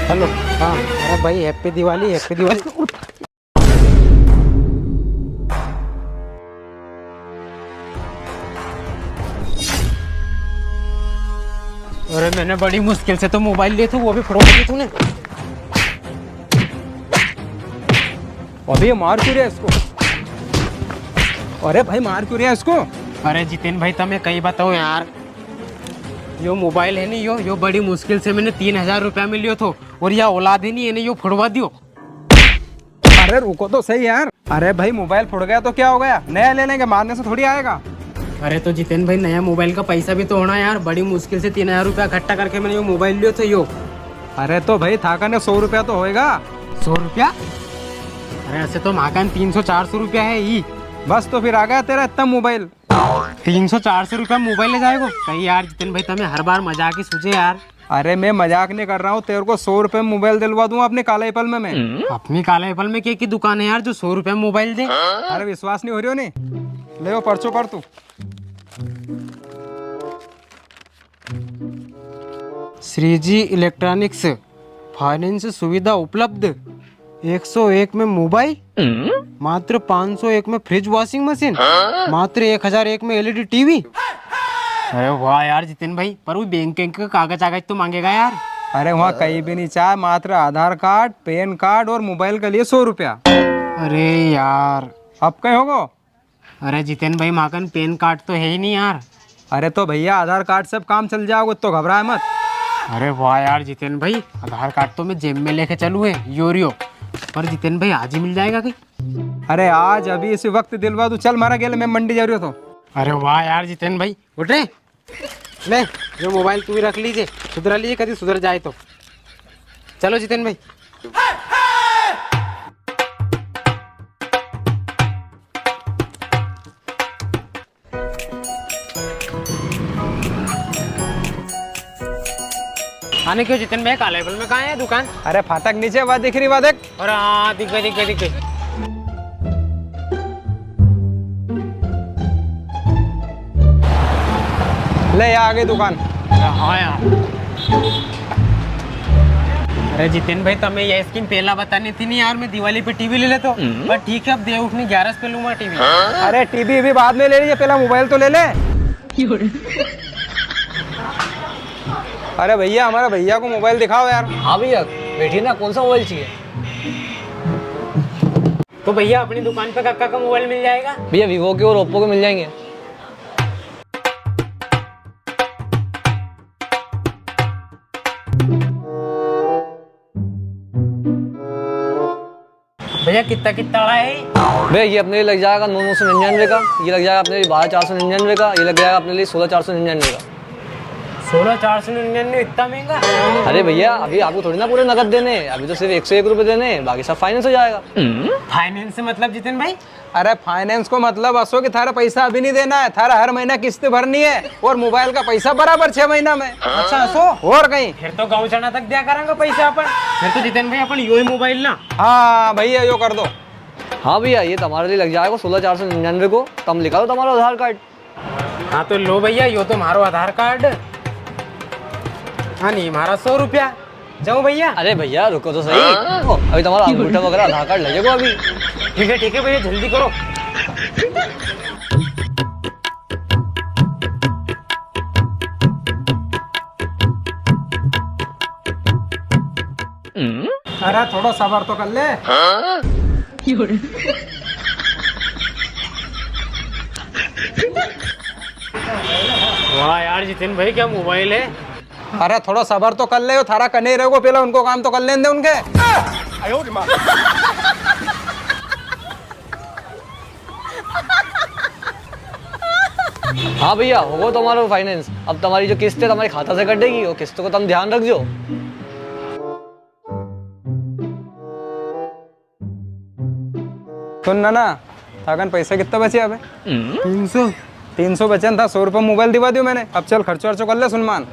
Hello. हाँ अरे भाई हैप्पी दिवाली हैप्पी दिवाली। अरे मैंने बड़ी मुश्किल से तो मोबाइल लिए थे, वो भी फोड़ दिया तूने। अभी मार क्यों रहा है इसको? अरे भाई मार क्यों रहा है इसको? अरे जितेन भाई तुम्हें कहीं बताओ यार, यो मोबाइल है नहीं, यो बड़ी मुश्किल से मैंने 3000 रुपया में लियो थो और यह औलाद ही नहीं है, यो फुड़वा दियो। अरे रुको तो सही यार। अरे भाई मोबाइल फुड़ गया तो क्या हो गया, नया ले लेंगे, मारने से थोड़ी आएगा। अरे तो जितेन भाई नया मोबाइल का पैसा भी तो होना यार, बड़ी मुश्किल से 3000 रुपया इकट्ठा करके मैंने यो मोबाइल लियो तो यो। अरे तो भाई थाका ने 100 रुपया तो होएगा। 100 रुपया? अरे ऐसे तो माकान 300-400 रुपया है ही। बस तो फिर आ गया तेरा इतना मोबाइल। 300-400 रुपया मोबाइल ले जाएगा कहीं यार। जितेन भाई तुम्हें हर बार मजाक ही सूझे यार। अरे मैं मजाक नहीं कर रहा हूँ, तेरे को 100 रुपए में मोबाइल दिलवा दूंगा अपने काला एप्पल में। मैं अपनी काला एप्पल में क्या की दुकान है यार जो 100 रुपए में मोबाइल दे? अरे विश्वास नहीं हो रही हो नहीं, ले वो पर्चो कर तू। श्रीजी इलेक्ट्रॉनिक्स फाइनेंस सुविधा उपलब्ध, 101 में मोबाइल, मात्र 501 में फ्रिज वॉशिंग मशीन, मात्र 1001 में एलईडी टीवी। अरे वाह यार जितेन भाई, पर वो बैंक का कागज तो मांगेगा यार। अरे वहाँ कहीं भी नहीं चाहे, मात्र आधार कार्ड, पैन कार्ड और मोबाइल के लिए 100 रुपया। अरे यार अब कहीं होगो? अरे जितेन भाई माकन पैन कार्ड तो है ही नहीं यार। अरे तो भैया आधार कार्ड से काम चल जाओगे तो घबराए मत। अरे वाह यार जितेन भाई, आधार कार्ड तो मैं जेब में लेके चलूँ है योरियो, पर जितेन भाई आज ही मिल जाएगा कहीं? अरे आज अभी इसी वक्त दिलवा दूं, चल मारा गेल, मैं मंडी जा रही हूँ तो। अरे वाह यार जितेन भाई, उठ रहे ले, जो मोबाइल तू भी रख लीजिए, सुधरा लीजिए कभी सुधर जाए तो। चलो जितेन भाई। आने क्यों जितेन भाई, काला एप्पल में कहाँ है दुकान? अरे फाटक नीचे वहाँ दिख रही, वहाँ देख। अरे हाँ दिख गई। ले आ गई दुकान। हाँ यार। अरे जितेन भाई तुम्हें ये स्कीम पहला बतानी थी नहीं यार, मैं दिवाली पे टीवी ले लेता हूँ। पर ठीक है अब दे उठनी 11 पे लूंगा टीवी। अरे टीवी भी बाद में ले लीजिए, पहला मोबाइल तो ले ले। अरे भैया हमारा भैया को मोबाइल दिखाओ यार। हाँ भैया बैठिए ना, कौन सा मोबाइल चाहिए? तो भैया अपनी दुकान पे कक्का का मोबाइल मिल जाएगा? भैया वीवो के और ओप्पो के मिल जाएंगे। भैया कितना बड़ा है? भैया ये अपने लिए लग जाएगा 9,999 का, ये लग जाएगा अपने लिए 12,499 का, ये लग जाएगा अपने लिए 16,499 का। 16,499 इतना महंगा? अरे भैया अभी आपको थोड़ी ना पूरे नकद देने, अभी तो सिर्फ 101 रुपए देने, बाकी सब फाइनेंस हो जाएगा। फाइनेंस से मतलब जितेन भाई? अरे फाइनेंस को मतलब असो कि थारा पैसा अभी नहीं देना है, थारा हर महीना किस्त भरनी है और मोबाइल का पैसा बराबर 6 महीना में। अच्छा असो और कहीं? फिर तो गाँव चना तक दिया करेंगे पैसा अपन। फिर तो जितेन भाई अपन यो ही मोबाइल ना। हाँ भैया यो कर दो। हाँ भैया ये तुम्हारे लिए लग जाएगा 16,499 को, कम लिखा दो तुम्हारा आधार कार्ड। हाँ तो लो भैया यो तो हमारा आधार कार्ड। हाँ नहीं हमारा 100 रुपया। जाऊँ भैया? अरे भैया रुको तो सही, अभी तुम्हारा अंगूठा वगैरह आधार कार्ड लगेगा अभी। ठीक है भैया जल्दी करो। अरे थोड़ा सब्र तो कर ले। वाह यार जितेन भाई क्या मोबाइल है। अरे थोड़ा सब्र तो कर ले, थारा कने रहोगे पहले उनको काम तो कर लेने दे उनके। हाँ भैया होगा तुम्हारा फाइनेंस, अब तुम्हारी जो किस्त है तुम्हारे खाता से कटेगी, वो किस्त को तुम ध्यान रखो। सुन ना थाकन पैसा कितना बचे अबे? 300 बचन था, 100 रुपये मोबाइल दिवा दियो मैंने। अब चल खर्चो कर ले सुनमान।